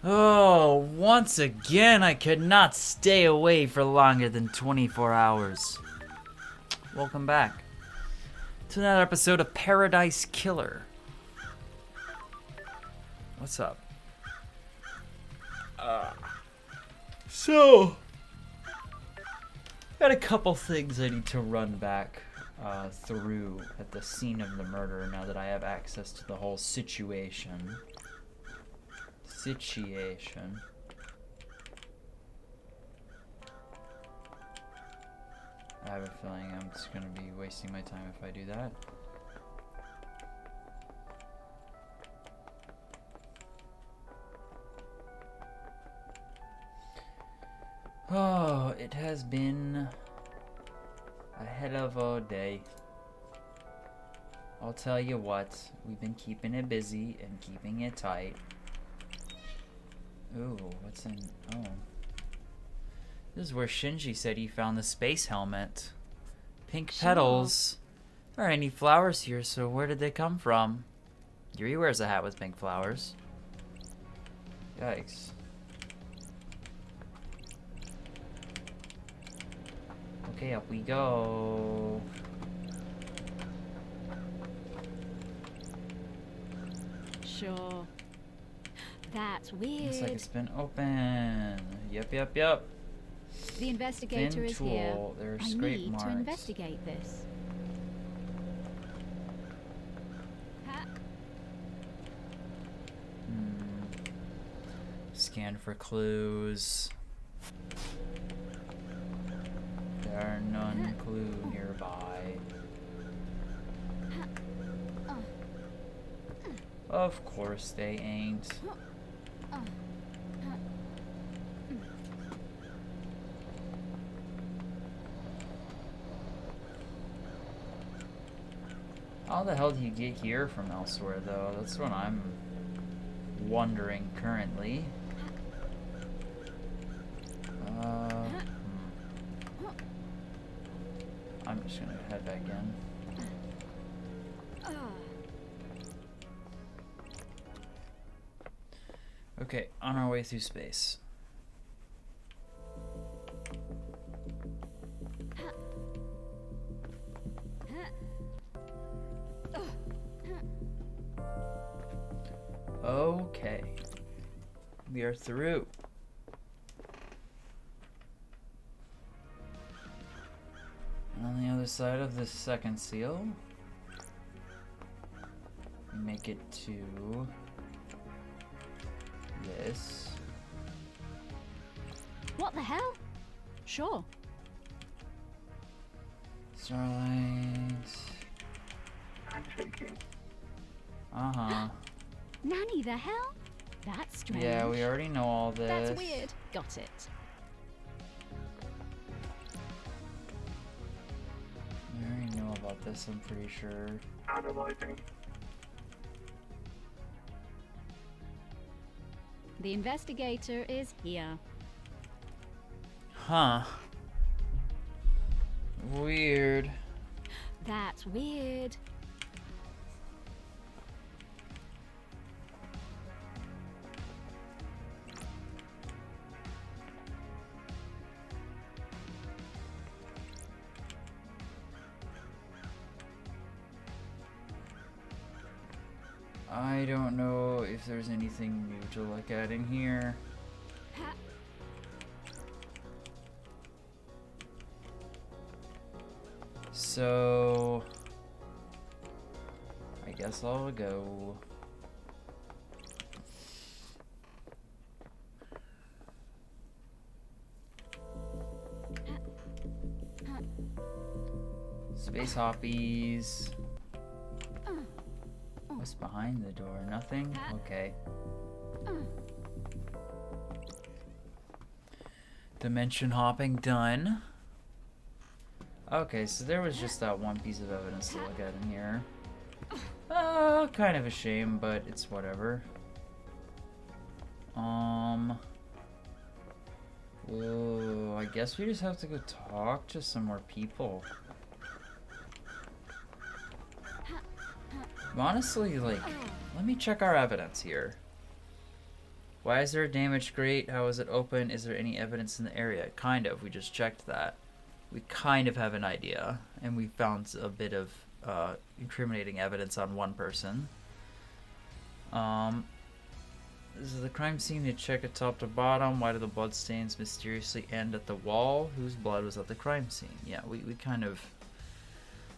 Oh, once again, I could not stay away for longer than 24 hours. Welcome back to another episode of Paradise Killer. What's up? So, got a couple things I need to run back through at the scene of the murder now that I have access to the whole situation. I have a feeling I'm just going to be wasting my time if I do that. Oh, it has been a hell of a day. I'll tell you what, we've been keeping it busy and keeping it tight. Ooh, what's in... Oh. This is where Shinji said he found the space helmet. Pink petals. There aren't any flowers here, so where did they come from? Yuri wears a hat with pink flowers. Yikes. Okay, up we go. Sure. That's weird. Looks like it's been open. Yep. The investigator Thin is tool. here. There are I scrape need marks. to investigate this. Scan for clues. There are none clue nearby. Of course they ain't. How the hell do you get here from elsewhere, though? That's what I'm wondering currently. I'm just gonna head back in. Okay, on our way through space. Okay. We are through. And on the other side of this second seal, we make it to this. What the hell? Sure. Starlight. Uh-huh. Nanny, the hell? That's strange. Yeah, we already know all this. That's weird. Got it. We already know about this, I'm pretty sure. Analyzing. The investigator is here. Huh. Weird. That's weird. I don't know if there's anything new to look at in here. So I guess I'll go. Space hoppies. What's behind the door? Nothing? Okay. Dimension hopping done. Okay, so there was just that one piece of evidence to look at in here. Kind of a shame, but it's whatever. Whoa, I guess we just have to go talk to some more people. Honestly, like, let me check our evidence here. Why is there a damaged grate? How is it open? Is there any evidence in the area? Kind of. We just checked that. We kind of have an idea. And we found a bit of incriminating evidence on one person. This is the crime scene. You check it top to bottom. Why do the bloodstains mysteriously end at the wall? Whose blood was at the crime scene? Yeah, we kind of...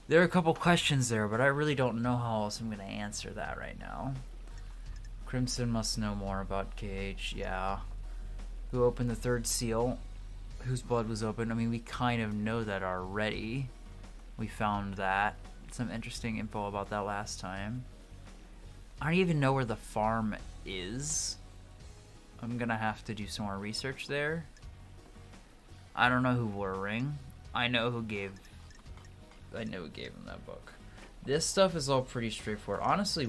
There are a couple questions there, but I really don't know how else I'm going to answer that right now. Crimson must know more about KH, yeah. Who opened the third seal? Whose blood was opened? I mean, we kind of know that already. We found that. Some interesting info about that last time. I don't even know where the farm is. I'm gonna have to do some more research there. I don't know who wore a ring. I know who gave him that book. This stuff is all pretty straightforward. Honestly,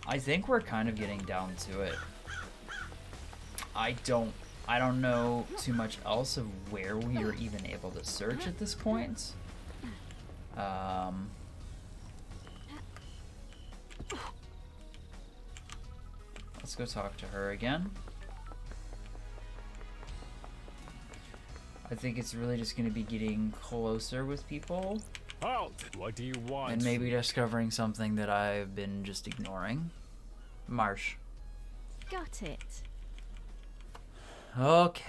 I think we're kind of getting down to it. I don't know too much else of where we are even able to search at this point. Let's go talk to her again. I think it's really just going to be getting closer with people. Halt! What do you want? And maybe discovering something that I've been just ignoring. Marsh. Got it. Okay.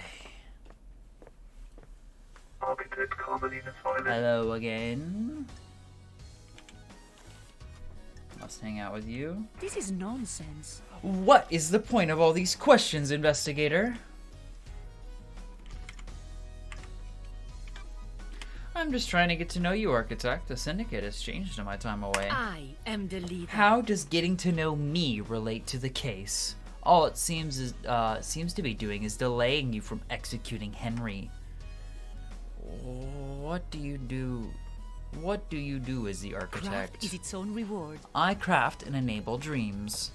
Architect Carmelina Finance. Hello again. Let's hang out with you. This is nonsense. What is the point of all these questions, investigator? I'm just trying to get to know you, architect. The syndicate has changed in my time away. I am the leader. How does getting to know me relate to the case? All it seems to be doing is delaying you from executing Henry. What do you do? What do you do as the architect? Craft is its own reward. I craft and enable dreams.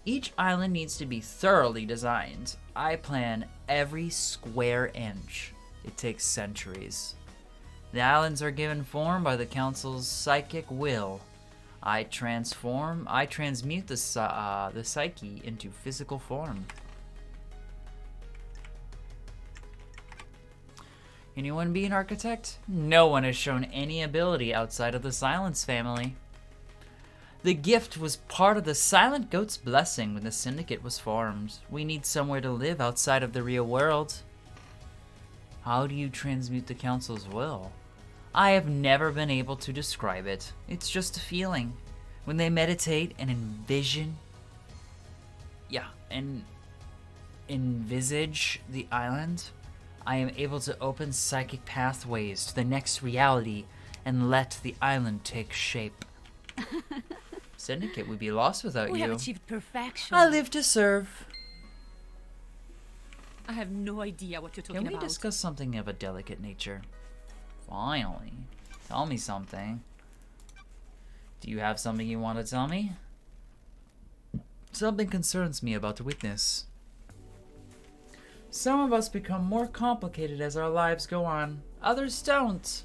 Each island needs to be thoroughly designed. I plan every square inch. It takes centuries. The islands are given form by the council's psychic will. I transmute the psyche into physical form. Anyone be an architect? No one has shown any ability outside of the Silence family. The gift was part of the Silent Goat's blessing when the syndicate was formed. We need somewhere to live outside of the real world. How do you transmute the council's will? I have never been able to describe it. It's just a feeling. When they meditate and envisage the island, I am able to open psychic pathways to the next reality and let the island take shape. Syndicate would be lost without We you. have achieved perfection. I live to serve. I have no idea what you're talking Can we about. discuss something of a delicate nature? Finally. Tell me something. Do you have something you want to tell me? Something concerns me about the witness. Some of us become more complicated as our lives go on. Others don't.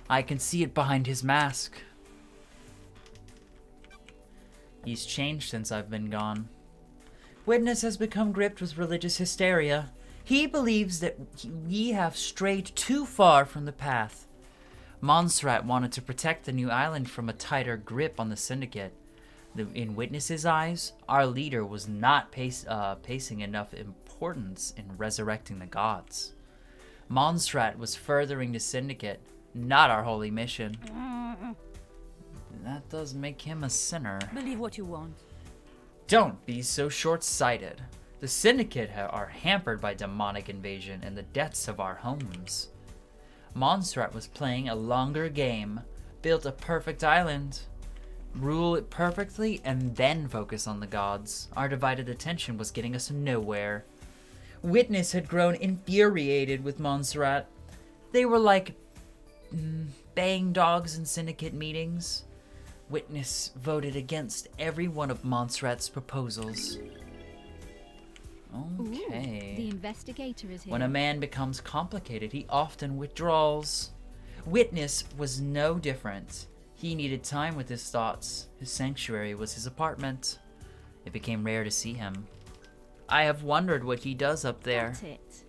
I can see it behind his mask. He's changed since I've been gone. Witness has become gripped with religious hysteria. He believes that we have strayed too far from the path. Montserrat wanted to protect the new island from a tighter grip on the syndicate. In Witness's eyes, our leader was not placing enough importance in resurrecting the gods. Montserrat was furthering the syndicate, not our holy mission. That does make him a sinner. Believe what you want. Don't be so short-sighted. The syndicate are hampered by demonic invasion and the deaths of our homes. Montserrat was playing a longer game, built a perfect island, rule it perfectly, and then focus on the gods. Our divided attention was getting us nowhere. Witness had grown infuriated with Montserrat. They were like baying dogs in syndicate meetings. Witness voted against every one of Montserrat's proposals. Okay. Ooh, the investigator is here. When a man becomes complicated, he often withdraws. Witness was no different. He needed time with his thoughts. His sanctuary was his apartment. It became rare to see him. I have wondered what he does up there. Got it.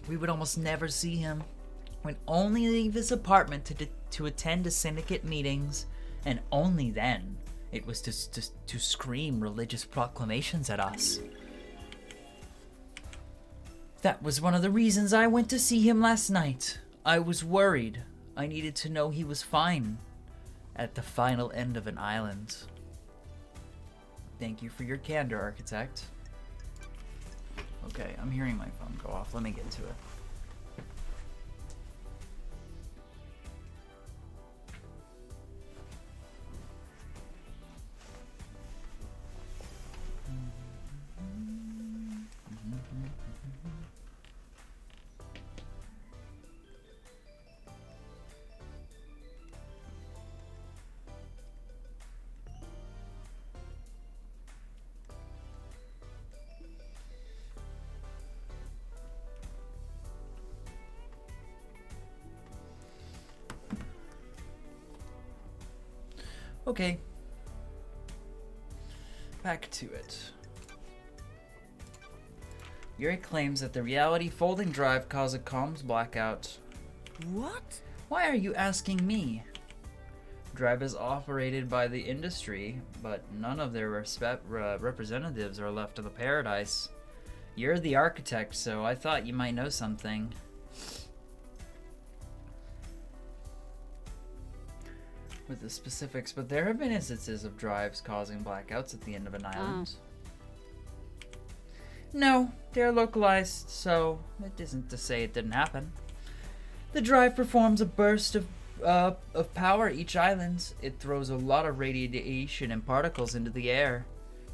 We would almost never see him. Would only leave his apartment to attend to syndicate meetings, and only then it was to scream religious proclamations at us. That was one of the reasons I went to see him last night. I was worried. I needed to know he was fine at the final end of an island. Thank you for your candor, Architect. Okay, I'm hearing my phone go off. Let me get to it. Okay. Back to it. Yuri claims that the reality folding drive caused a comms blackout. What? Why are you asking me? Drive is operated by the industry, but none of their representatives are left in the paradise. You're the architect, so I thought you might know something. With the specifics, but there have been instances of drives causing blackouts at the end of an island. No, they're localized, so it isn't to say it didn't happen. The drive performs a burst of power each island. It throws a lot of radiation and particles into the air.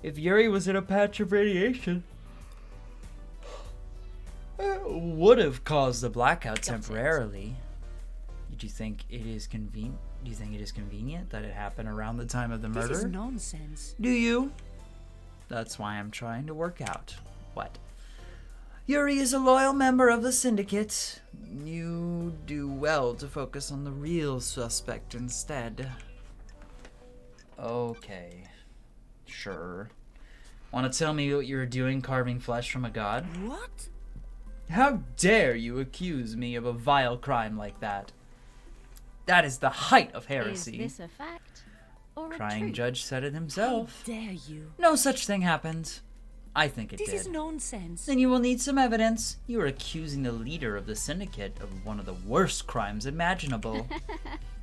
If Yuri was in a patch of radiation, it would have caused the blackout temporarily. Do you think it is convenient? Do you think it is convenient that it happened around the time of the murder? This is nonsense. Do you? That's why I'm trying to work out. What? Yuri is a loyal member of the Syndicate. You do well to focus on the real suspect instead. Okay. Sure. Want to tell me what you were doing carving flesh from a god? What? How dare you accuse me of a vile crime like that? That is the height of heresy. Is this a fact or a Crying truth? judge said it himself. How dare you? No such thing happened. I think it This did. is nonsense. Then you will need some evidence. You are accusing the leader of the syndicate of one of the worst crimes imaginable.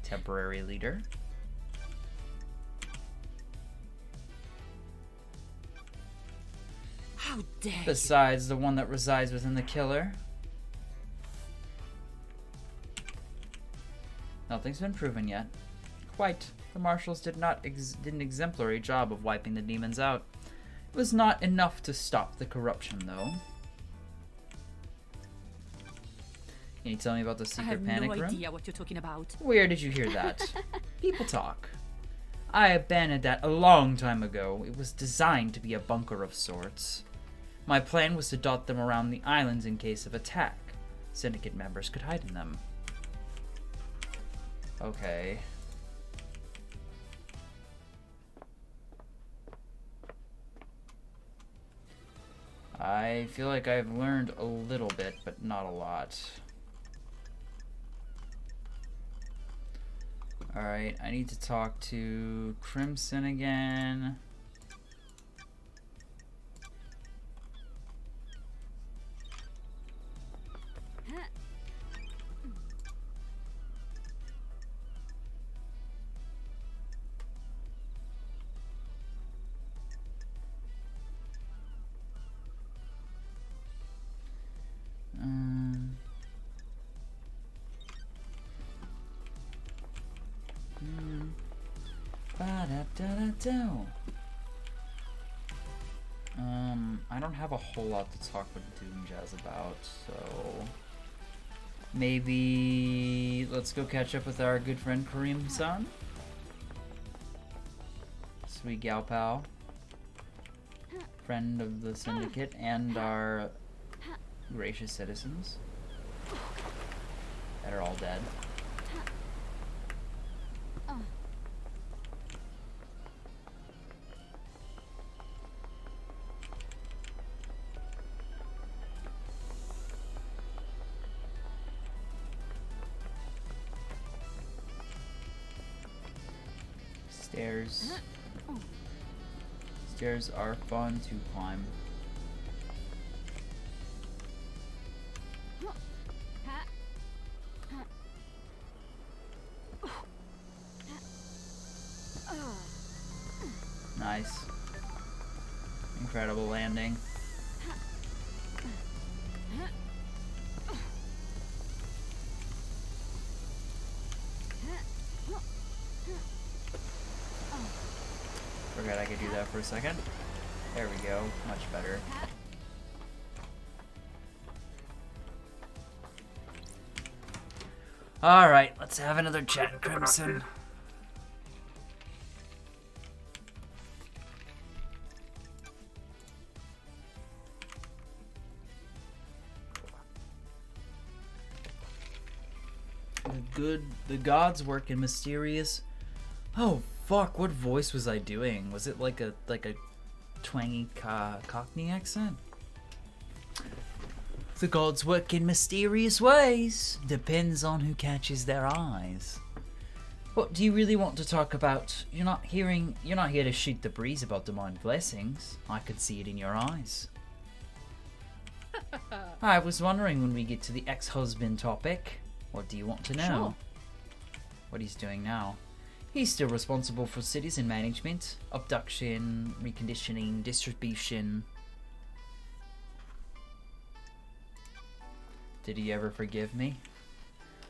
Temporary leader. How dare you? Besides the one that resides within the killer. Nothing's been proven yet. Quite. The marshals did an exemplary job of wiping the demons out. It was not enough to stop the corruption, though. Can you tell me about the I secret have panic no room? idea what you're talking about. Where did you hear that? People talk. I abandoned that a long time ago. It was designed to be a bunker of sorts. My plan was to dot them around the islands in case of attack. Syndicate members could hide in them. Okay. I feel like I've learned a little bit, but not a lot. Alright, I need to talk to Crimson again. I don't have a whole lot to talk with Doom Jazz about, so maybe let's go catch up with our good friend Kareem-san. Sweet gal pal. Friend of the Syndicate and our gracious citizens. that are all dead. Stairs. Stairs are fun to climb. Nice. Incredible landing. Forgot I could do that for a second. There we go. Much better. Alright, let's have another chat, Crimson. The gods work in mysterious. Oh fuck! What voice was I doing? Was it like a twangy Cockney accent? The gods work in mysterious ways. Depends on who catches their eyes. What do you really want to talk about? You're not here to shoot the breeze about divine blessings. I could see it in your eyes. I was wondering when we get to the ex-husband topic. What do you want to know? Sure. What he's doing now. He's still responsible for citizen management, abduction, reconditioning, distribution. Did he ever forgive me?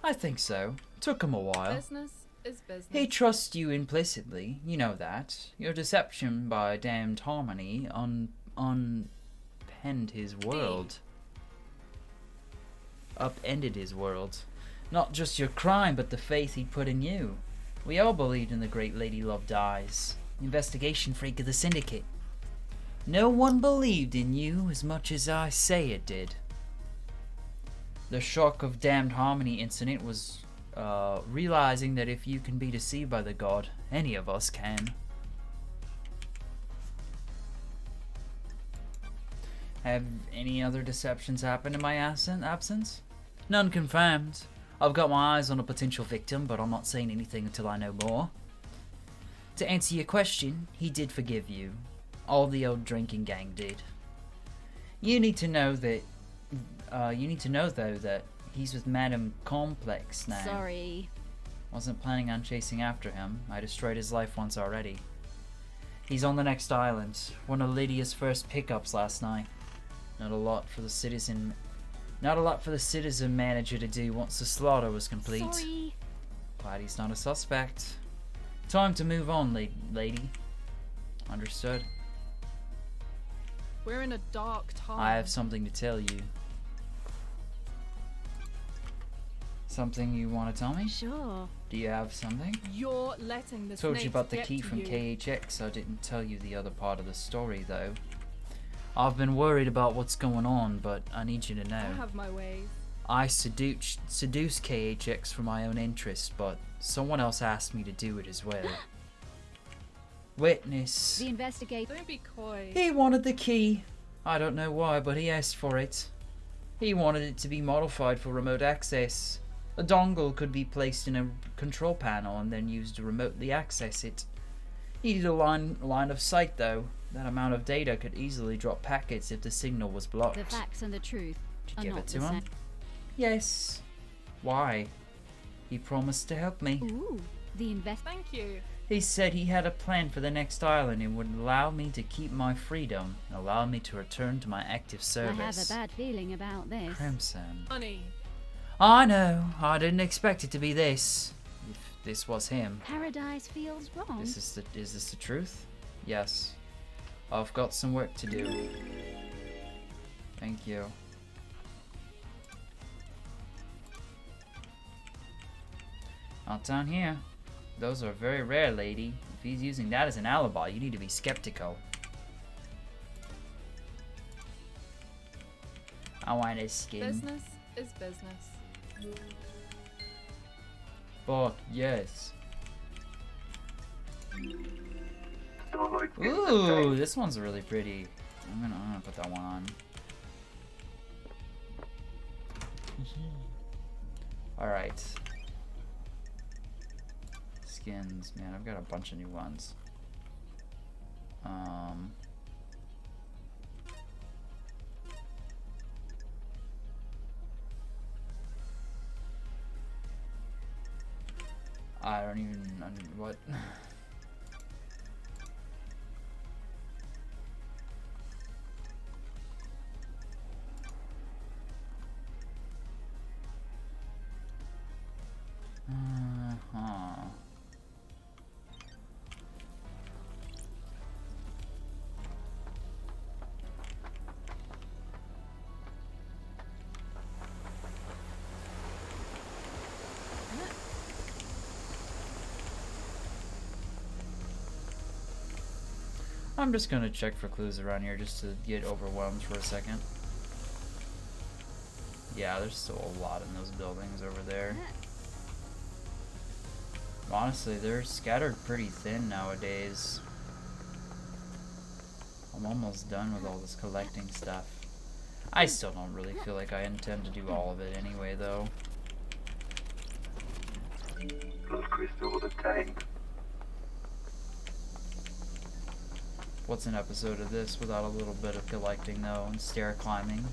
I think so. Took him a while. Business is business. He trusts you implicitly. You know that. Your deception by damned harmony unpenned his world. Upended his world. Not just your crime, but the faith he put in you. We all believed in the great Lady Love Dies, investigation freak of the Syndicate. No one believed in you as much as I say it did. The shock of damned harmony incident was realizing that if you can be deceived by the god, any of us can. Have any other deceptions happened in my absence? None confirmed. I've got my eyes on a potential victim, but I'm not saying anything until I know more. To answer your question, he did forgive you. All the old drinking gang did. You need to know that. Though, that he's with Madame Complex now. Sorry. Wasn't planning on chasing after him. I destroyed his life once already. He's on the next island. One of Lydia's first pickups last night. Not a lot for the citizen manager to do once the slaughter was complete. Sorry. Glad he's not a suspect. Time to move on, lady. Understood. We're in a dark time. I have something to tell you. Something you want to tell me? Sure. Do you have something? You're letting the Told you snakes about the get key to from you. KHX. I didn't tell you the other part of the story, though. I've been worried about what's going on, but I need you to know. I have my ways. I seduce KHX for my own interest, but someone else asked me to do it as well. Witness. The investigator. Don't be coy. He wanted the key. I don't know why, but he asked for it. He wanted it to be modified for remote access. A dongle could be placed in a control panel and then used to remotely access it. Needed a line of sight, though. That amount of data could easily drop packets if the signal was blocked. The facts and the truth Did are you give not it to the him? same. Yes. Why? He promised to help me. Ooh, the Thank you. He said he had a plan for the next island and would allow me to keep my freedom and allow me to return to my active service. I have a bad feeling about this. Crimson. Honey. I know. I didn't expect it to be this. If this was him. Paradise feels wrong. Is this the truth? Yes. I've got some work to do. Thank you. Not down here. Those are very rare, lady. If he's using that as an alibi, you need to be skeptical. I want his skin. Business is business. Fuck yes. Starlight is Ooh, obtained. this one's really pretty. I'm gonna put that one on. Alright. Skins. Man, I've got a bunch of new ones. I don't even what. Huh. I'm just gonna check for clues around here just to get overwhelmed for a second. Yeah, there's still a lot in those buildings over there. Honestly, they're scattered pretty thin nowadays. I'm almost done with all this collecting stuff. I still don't really feel like I intend to do all of it anyway, though. Blood crystal obtained. What's an episode of this without a little bit of collecting, though, and stair climbing?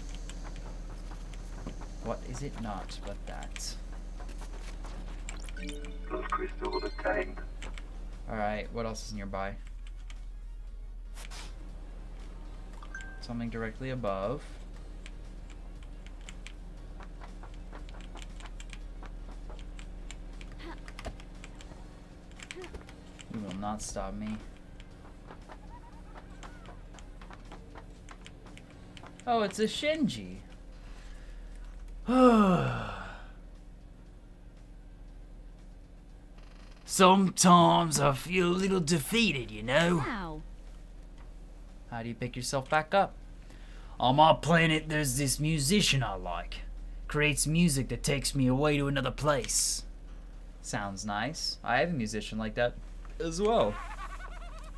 What is it not but that? Blood crystal obtained. Alright, what else is nearby? Something directly above. You will not stop me. Oh, it's a Shinji. Sometimes I feel a little defeated, you know? Wow. How do you pick yourself back up? On my planet, there's this musician I like. Creates music that takes me away to another place. Sounds nice. I have a musician like that as well.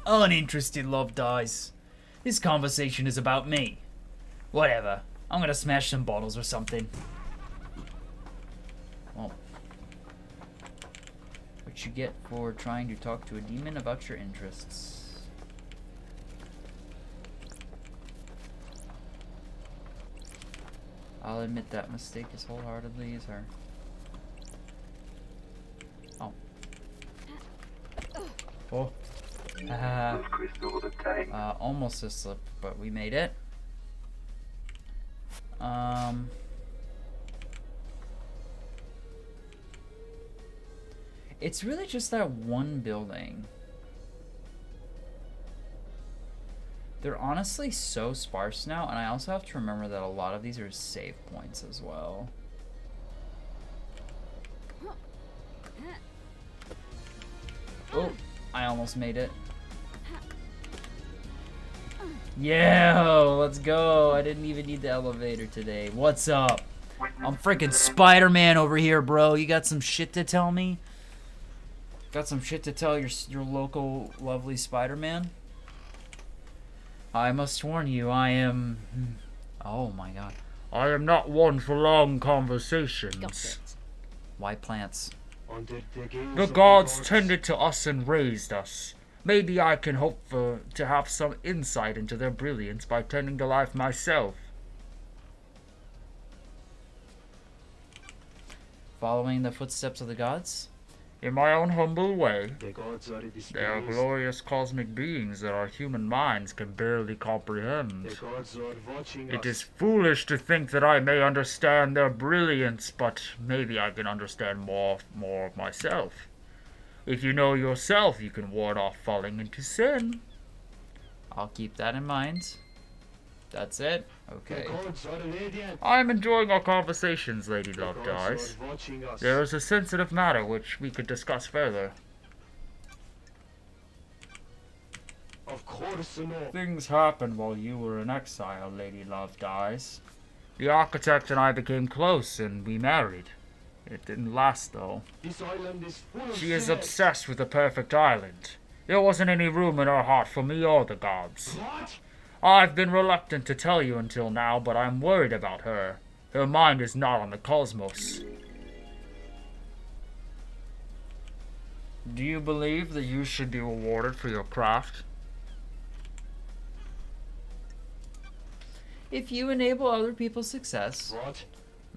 Uninterested, love dies. This conversation is about me. Whatever. I'm gonna smash some bottles or something. Well, what you get for trying to talk to a demon about your interests. I'll admit that mistake as wholeheartedly as her. Oh. Oh. Blood crystal obtained. Almost a slip, but we made it. It's really just that one building. They're honestly so sparse now, and I also have to remember that a lot of these are save points as well. Oh, I almost made it. Yeah, let's go. I didn't even need the elevator today. What's up? I'm freaking Spider-Man over here, bro. You got some shit to tell me? Got some shit to tell your local lovely Spider-Man? I must warn you, I am... Oh my god. I am not one for long conversations. Got it. Why plants? The gods tended to us and raised us. Maybe I can hope to have some insight into their brilliance by tending to life myself. Following the footsteps of the gods? In my own humble way, The gods are they are glorious cosmic beings that our human minds can barely comprehend. The gods are watching It us. is foolish to think that I may understand their brilliance, but maybe I can understand more of myself. If you know yourself, you can ward off falling into sin. I'll keep that in mind. That's it? Okay. The gods are radiant. I am enjoying our conversations, Lady The Love gods Dies. are watching us. There is a sensitive matter which we could discuss further. Of course not. Things happened while you were in exile, Lady Love Dies. The architect and I became close, and we married. It didn't last, though. This island is full of She is secrets. obsessed with the perfect island. There wasn't any room in her heart for me or the gods. What? I've been reluctant to tell you until now, but I'm worried about her. Her mind is not on the cosmos. Do you believe that you should be rewarded for your craft? If you enable other people's success. What?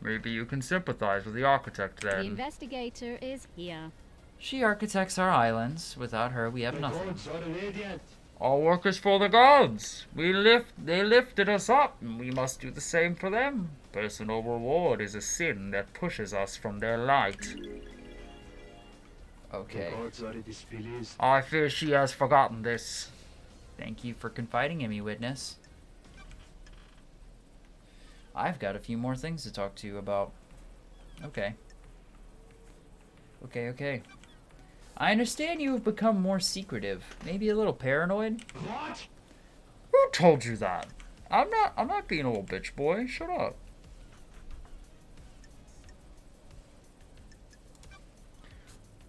Maybe you can sympathize with the architect The then. investigator is here. She architects our islands. Without her, we have The nothing. gods are radiant. All work is for the gods. They lifted us up, and we must do the same for them. Personal reward is a sin that pushes us from their light. Okay. The gods are displeased. I fear she has forgotten this. Thank you for confiding in me, witness. I've got a few more things to talk to you about. Okay. Okay. I understand you have become more secretive. Maybe a little paranoid? What? Who told you that? I'm not being a little bitch boy. Shut up.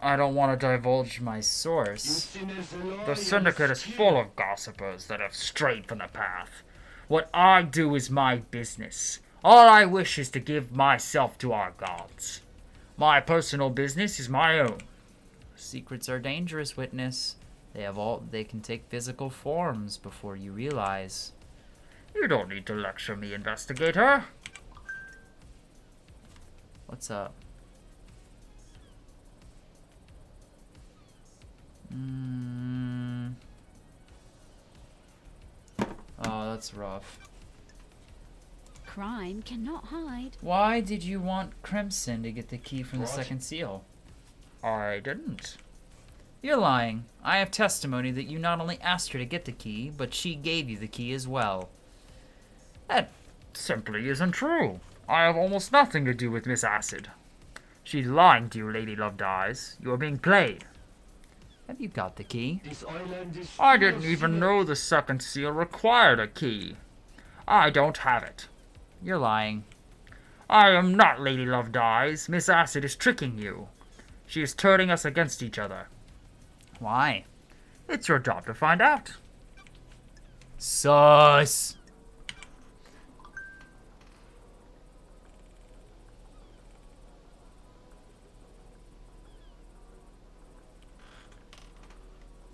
I don't want to divulge my You source. sinners lie The syndicate and is steal. full of gossipers that have strayed from the path. What I do is my business. All I wish is to give myself to our gods. My personal business is my own. Secrets are dangerous, witness. They can take physical forms before you realize. You don't need to lecture me, investigator. What's up? Oh, that's rough. Crime cannot hide. Why did you want Crimson to get the key from the What? second seal? I didn't. You're lying. I have testimony that you not only asked her to get the key, but she gave you the key as well. That simply isn't true. I have almost nothing to do with Miss Acid. She's lying to you, Lady Loved Eyes. You are being played. Have you got the key? This island is I full didn't of even secrets. know the second seal required a key. I don't have it. You're lying. I am not Lady Loved Eyes. Miss Acid is tricking you. She is turning us against each other. Why? It's your job to find out. Sus.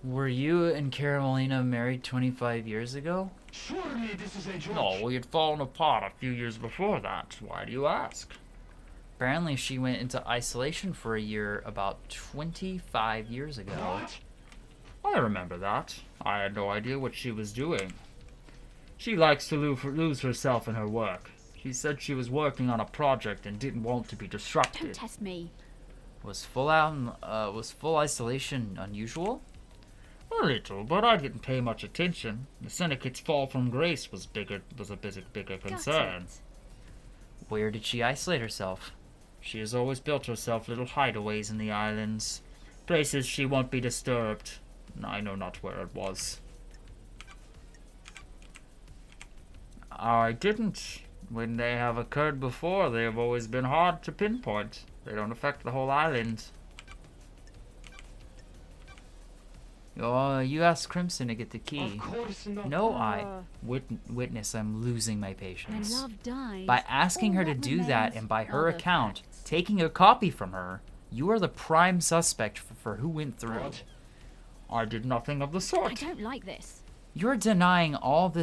Were you and Carolina married 25 years ago? Surely this is a joke. No, we had fallen apart a few years before that. Why do you ask? Apparently she went into isolation for a year about 25 years ago. What? I remember that. I had no idea what she was doing. She likes to lose herself in her work. She said she was working on a project and didn't want to be Don't disrupted. test me. Was full isolation unusual? A little, but I didn't pay much attention. The syndicate's fall from grace was a bigger Got concern. it. Where did she isolate herself? She has always built herself little hideaways in the islands, places she won't be disturbed. I know not where it was. I didn't. When they have occurred before, they have always been hard to pinpoint. They don't affect the whole island. You asked Crimson to get the Of key. course not. No, witness, I'm losing my When patience. love dies. By asking all her to that do that remains and by her are the account, facts. taking a copy from her, you are the prime suspect for who went through. What? I did nothing of the I sort. don't like this. You're denying all of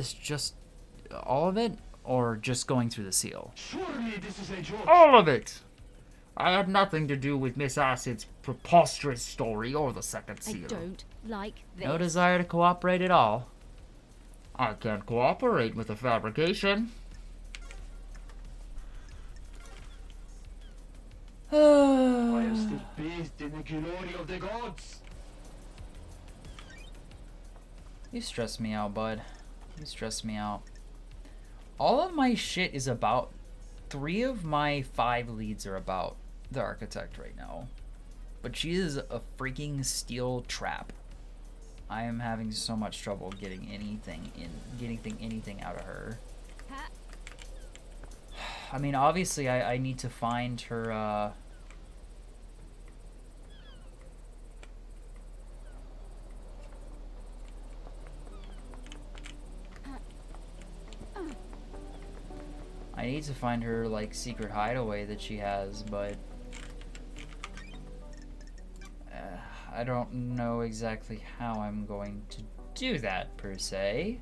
it, or just going through the seal? Surely this is a joke. All of it. I had nothing to do with Miss Acid's preposterous story or the second I seal. don't like this. No desire to cooperate at all. I can't cooperate with the fabrication. I am still bathed in the glory of the gods. You stress me out, bud. You stress me out. All of my shit is about... 3 of my 5 leads are about the architect right now. But she is a freaking steel trap. I am having so much trouble getting anything out of her. Ha- I mean, obviously, I need to find her, I need to find her, like, secret hideaway that she has, but I don't know exactly how I'm going to do that, per se.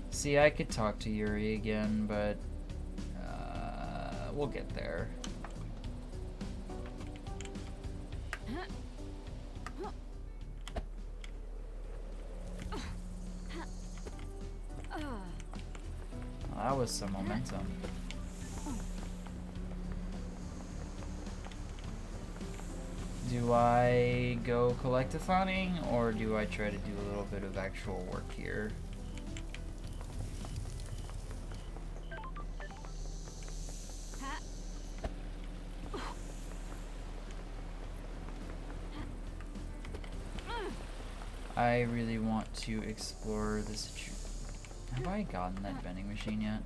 See, I could talk to Yuri again, but we'll get there. Well, that was some momentum. Do I go collectathoning, or do I try to do a little bit of actual work here? I really want to explore this. Have I gotten that vending machine yet?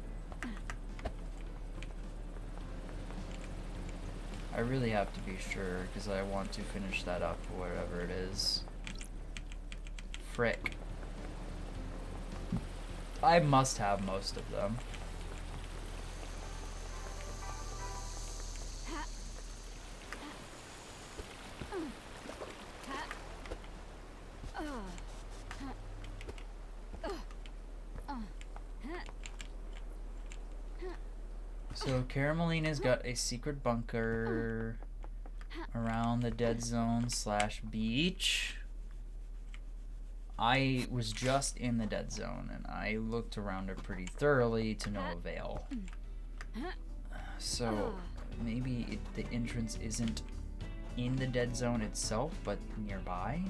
I really have to be sure, because I want to finish that up, whatever it is. Frick. I must have most of them. So Caramelina's got a secret bunker around the dead zone / beach. I was just in the dead zone and I looked around it pretty thoroughly to no avail. So maybe the entrance isn't in the dead zone itself, but nearby.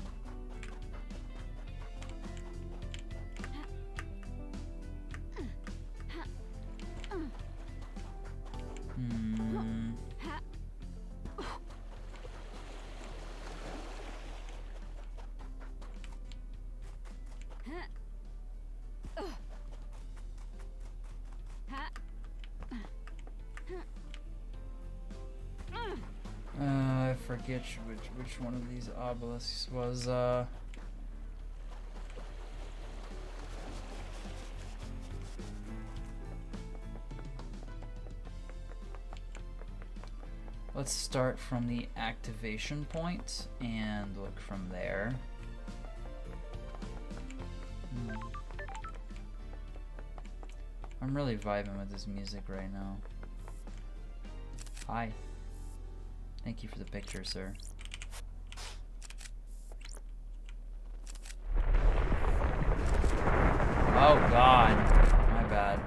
I forget which one of these obelisks was Let's start from the activation point and look from there. I'm really vibing with this music right now. Hi. Thank you for the picture, sir. Oh God, my bad.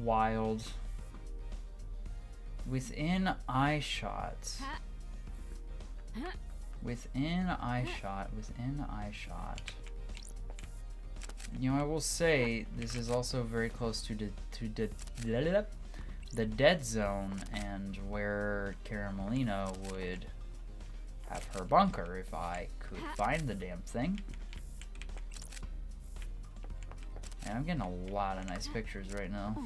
Wild. Within eye shot. Within eye shot. Within eye shot. You know, I will say this is also very close to the dead zone and where Caramelina would have her bunker if I could find the damn thing. And I'm getting a lot of nice pictures right now.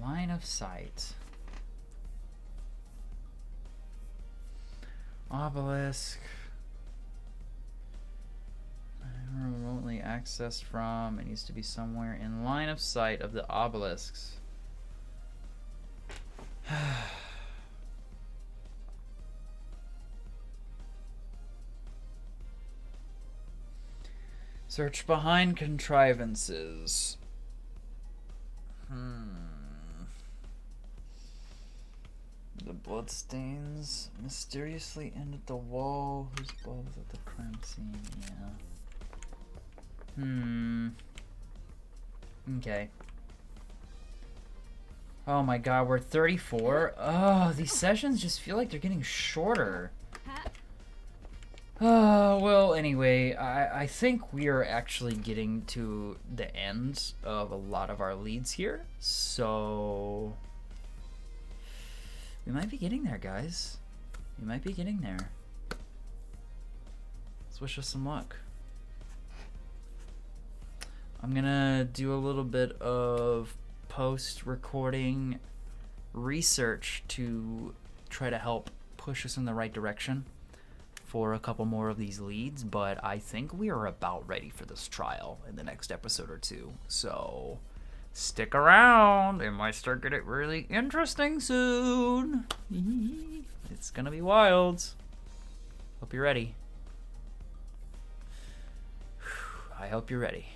Line of sight. Obelisk. Remotely accessed from. It needs to be somewhere in line of sight of the obelisks. Search behind contrivances. The bloodstains mysteriously end at the wall. Whose blood was at the crime scene? Yeah. Okay. Oh my God, we're 34. Oh, these sessions just feel like they're getting shorter. Well, anyway, I think we are actually getting to the end of a lot of our leads here, so we might be getting there, guys. We might be getting there. Let's wish us some luck. I'm gonna do a little bit of post-recording research to try to help push us in the right direction for a couple more of these leads, but I think we are about ready for this trial in the next episode or two. So stick around. It might start getting really interesting soon. It's gonna be wild. Hope you're ready. I hope you're ready.